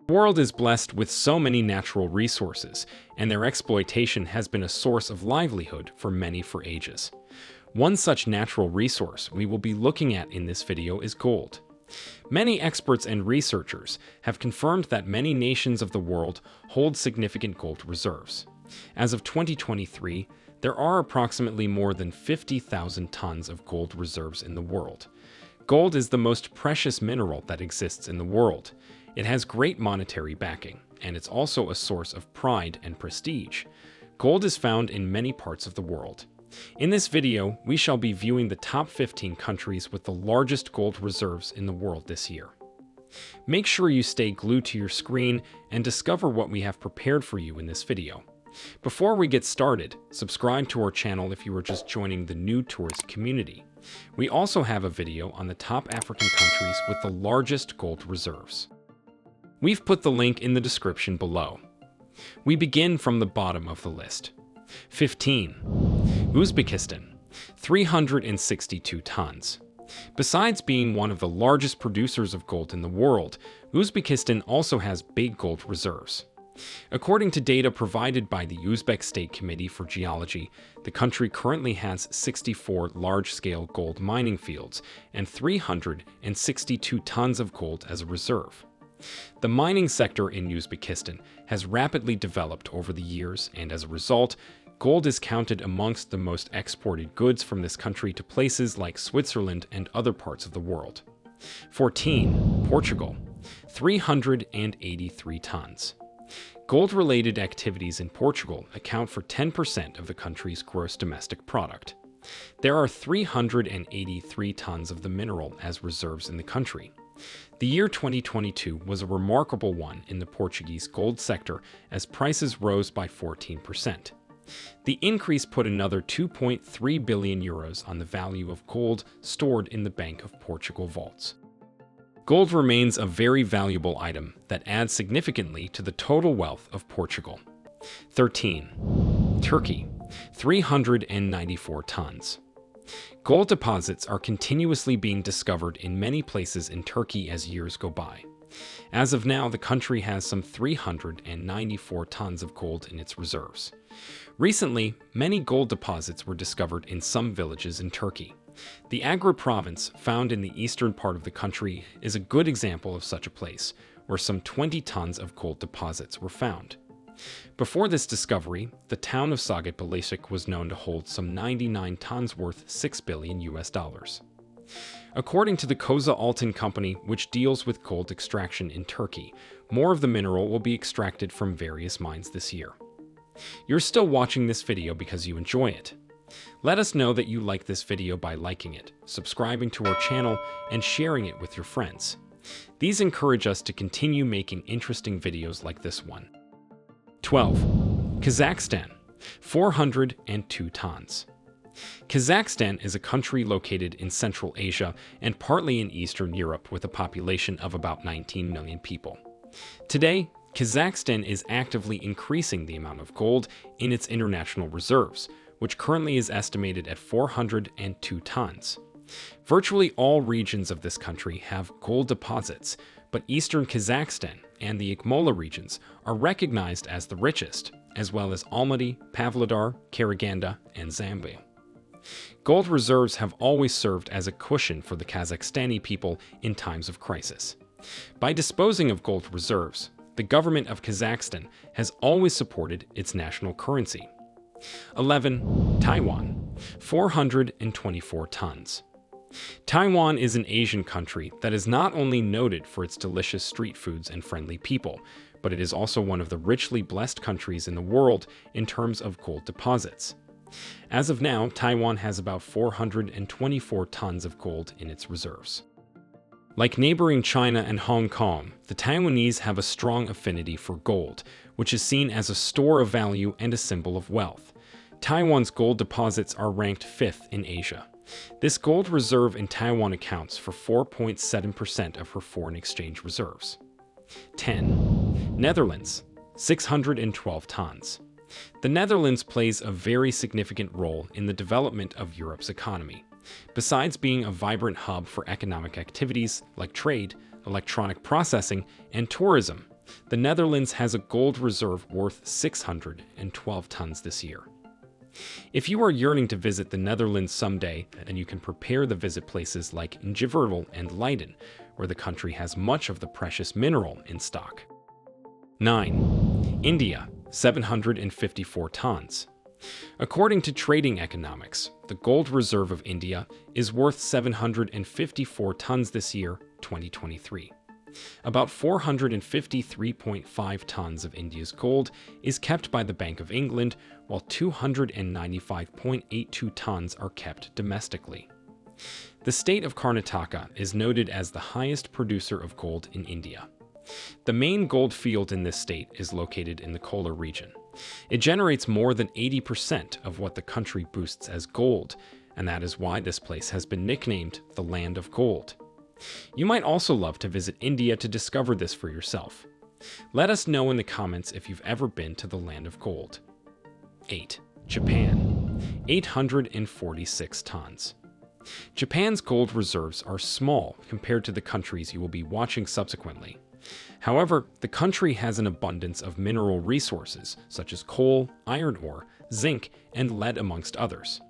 The world is blessed with so many natural resources, and their exploitation has been a source of livelihood for many for ages. One such natural resource we will be looking at in this video is gold. Many experts and researchers have confirmed that many nations of the world hold significant gold reserves. As of 2023, there are approximately more than 50,000 tons of gold reserves in the world. Gold is the most precious mineral that exists in the world. It has great monetary backing, and it's also a source of pride and prestige. Gold is found in many parts of the world. In this video, we shall be viewing the top 15 countries with the largest gold reserves in the world this year. Make sure you stay glued to your screen and discover what we have prepared for you in this video. Before we get started, subscribe to our channel if you are just joining the new tourist community. We also have a video on the top African countries with the largest gold reserves. We've put the link in the description below. We begin from the bottom of the list. 15. Uzbekistan, 362 tons. Besides being one of the largest producers of gold in the world, Uzbekistan also has big gold reserves. According to data provided by the Uzbek State Committee for Geology, the country currently has 64 large-scale gold mining fields and 362 tons of gold as a reserve. The mining sector in Uzbekistan has rapidly developed over the years, and as a result, gold is counted amongst the most exported goods from this country to places like Switzerland and other parts of the world. 14. Portugal, 383 tons. Gold-related activities in Portugal account for 10% of the country's gross domestic product. There are 383 tons of the mineral as reserves in the country. The year 2022 was a remarkable one in the Portuguese gold sector as prices rose by 14%. The increase put another 2.3 billion euros on the value of gold stored in the Bank of Portugal vaults. Gold remains a very valuable item that adds significantly to the total wealth of Portugal. 13. Turkey, 394 tons. Gold deposits are continuously being discovered in many places in Turkey as years go by. As of now, the country has some 394 tons of gold in its reserves. Recently, many gold deposits were discovered in some villages in Turkey. The Agra province, found in the eastern part of the country, is a good example of such a place, where some 20 tons of gold deposits were found. Before this discovery, the town of Sagat Balashik was known to hold some 99 tons worth $6 billion. According to the Koza Altın Company, which deals with gold extraction in Turkey, more of the mineral will be extracted from various mines this year. You're still watching this video because you enjoy it. Let us know that you like this video by liking it, subscribing to our channel, and sharing it with your friends. These encourage us to continue making interesting videos like this one. 12. Kazakhstan, 402 tons. Kazakhstan is a country located in Central Asia and partly in Eastern Europe with a population of about 19 million people. Today, Kazakhstan is actively increasing the amount of gold in its international reserves, which currently is estimated at 402 tons. Virtually all regions of this country have gold deposits, but eastern Kazakhstan and the Akmola regions are recognized as the richest, as well as Almaty, Pavlodar, Karaganda, and Zambia. Gold reserves have always served as a cushion for the Kazakhstani people in times of crisis. By disposing of gold reserves, the government of Kazakhstan has always supported its national currency. 11. Taiwan, 424 tons. Taiwan is an Asian country that is not only noted for its delicious street foods and friendly people, but it is also one of the richly blessed countries in the world in terms of gold deposits. As of now, Taiwan has about 424 tons of gold in its reserves. Like neighboring China and Hong Kong, the Taiwanese have a strong affinity for gold, which is seen as a store of value and a symbol of wealth. Taiwan's gold deposits are ranked 5th in Asia. This gold reserve in Taiwan accounts for 4.7% of her foreign exchange reserves. 10. Netherlands, 612 tons. The Netherlands plays a very significant role in the development of Europe's economy. Besides being a vibrant hub for economic activities like trade, electronic processing, and tourism, The Netherlands has a gold reserve worth 612 tons this year. If you are yearning to visit the Netherlands someday, then you can prepare to visit places like Njiverville and Leiden, where the country has much of the precious mineral in stock. 9. India, 754 tons. According to Trading Economics, the gold reserve of India is worth 754 tons this year, 2023. About 453.5 tons of India's gold is kept by the Bank of England, while 295.82 tons are kept domestically. The state of Karnataka is noted as the highest producer of gold in India. The main gold field in this state is located in the Kolar region. It generates more than 80% of what the country boosts as gold, and that is why this place has been nicknamed the Land of Gold. You might also love to visit India to discover this for yourself. Let us know in the comments if you've ever been to the Land of Gold. 8. Japan, 846 tons. Japan's gold reserves are small compared to the countries you will be watching subsequently. However, the country has an abundance of mineral resources such as coal, iron ore, zinc, and lead amongst others.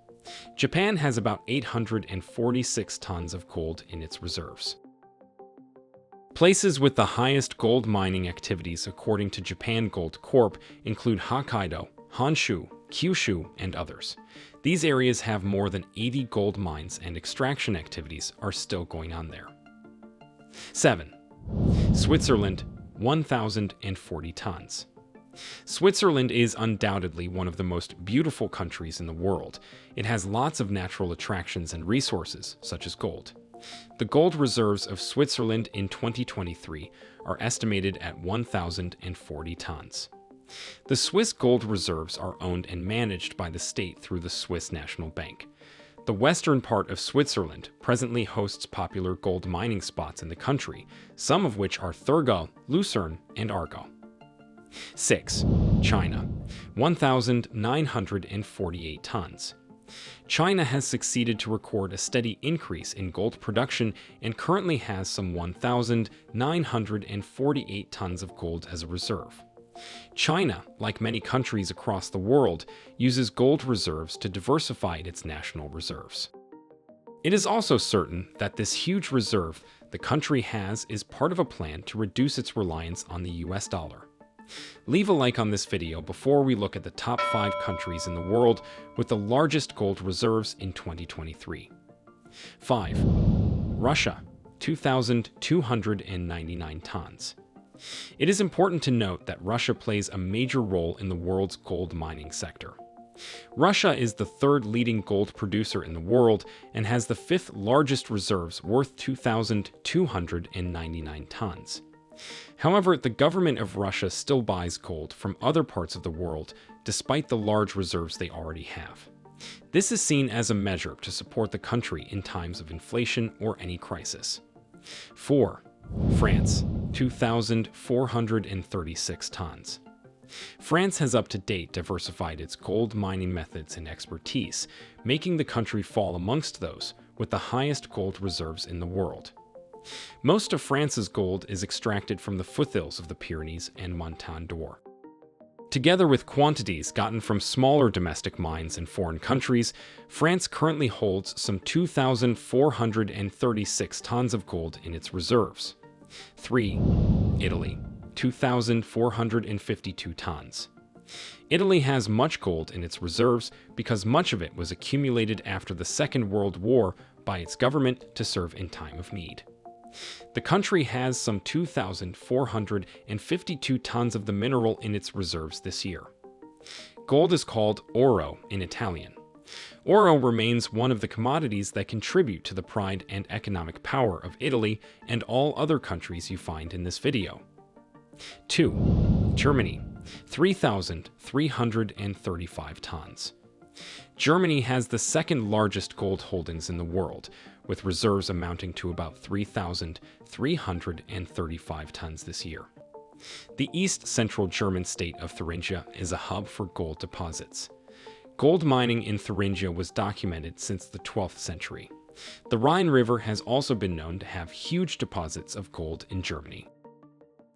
Japan has about 846 tons of gold in its reserves. Places with the highest gold mining activities according to Japan Gold Corp include Hokkaido, Honshu, Kyushu, and others. These areas have more than 80 gold mines, and extraction activities are still going on there. 7. Switzerland, 1,040 tons. Switzerland is undoubtedly one of the most beautiful countries in the world. It has lots of natural attractions and resources, such as gold. The gold reserves of Switzerland in 2023 are estimated at 1,040 tons. The Swiss gold reserves are owned and managed by the state through the Swiss National Bank. The western part of Switzerland presently hosts popular gold mining spots in the country, some of which are Thurgau, Lucerne, and Argau. 6. China, 1,948 tons. China has succeeded to record a steady increase in gold production and currently has some 1,948 tons of gold as a reserve. China, like many countries across the world, uses gold reserves to diversify its national reserves. It is also certain that this huge reserve the country has is part of a plan to reduce its reliance on the US dollar. Leave a like on this video before we look at the top 5 countries in the world with the largest gold reserves in 2023. 5. Russia, 2,299 tons. It is important to note that Russia plays a major role in the world's gold mining sector. Russia is the 3rd leading gold producer in the world and has the 5th largest reserves worth 2,299 tons. However, the government of Russia still buys gold from other parts of the world despite the large reserves they already have. This is seen as a measure to support the country in times of inflation or any crisis. 4. France, 2,436 tons. France has up-to-date diversified its gold mining methods and expertise, making the country fall amongst those with the highest gold reserves in the world. Most of France's gold is extracted from the foothills of the Pyrenees and Montagne d'Or. Together with quantities gotten from smaller domestic mines in foreign countries, France currently holds some 2,436 tons of gold in its reserves. 3. Italy, 2,452 tons. Italy has much gold in its reserves because much of it was accumulated after the Second World War by its government to serve in time of need. The country has some 2,452 tons of the mineral in its reserves this year. Gold is called oro in Italian. Oro remains one of the commodities that contribute to the pride and economic power of Italy and all other countries you find in this video. 2. Germany, 3,335 tons. Germany has the 2nd largest gold holdings in the world, with reserves amounting to about 3,335 tons this year. The East Central German state of Thuringia is a hub for gold deposits. Gold mining in Thuringia was documented since the 12th century. The Rhine River has also been known to have huge deposits of gold in Germany.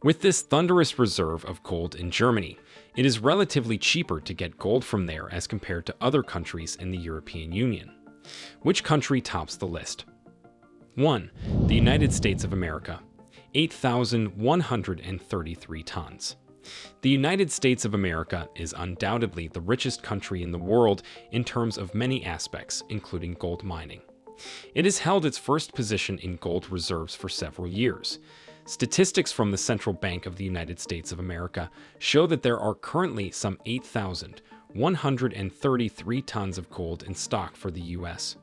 With this thunderous reserve of gold in Germany, it is relatively cheaper to get gold from there as compared to other countries in the European Union. Which country tops the list? 1. The United States of America, 8,133 tons. The United States of America is undoubtedly the richest country in the world in terms of many aspects, including gold mining. It has held its first position in gold reserves for several years. Statistics from the Central Bank of the United States of America show that there are currently some 8,133 tons of gold in stock for the U.S.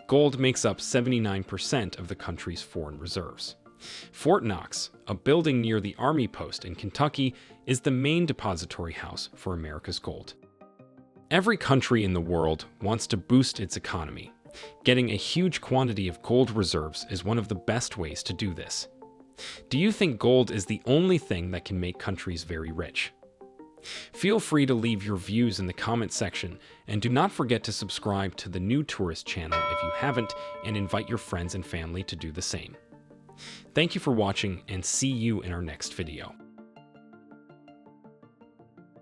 Gold makes up 79% of the country's foreign reserves. Fort Knox, a building near the Army post in Kentucky, is the main depository house for America's gold. Every country in the world wants to boost its economy. Getting a huge quantity of gold reserves is one of the best ways to do this. Do you think gold is the only thing that can make countries very rich? Feel free to leave your views in the comment section, and do not forget to subscribe to the New Tourist channel if you haven't, and invite your friends and family to do the same. Thank you for watching, and see you in our next video.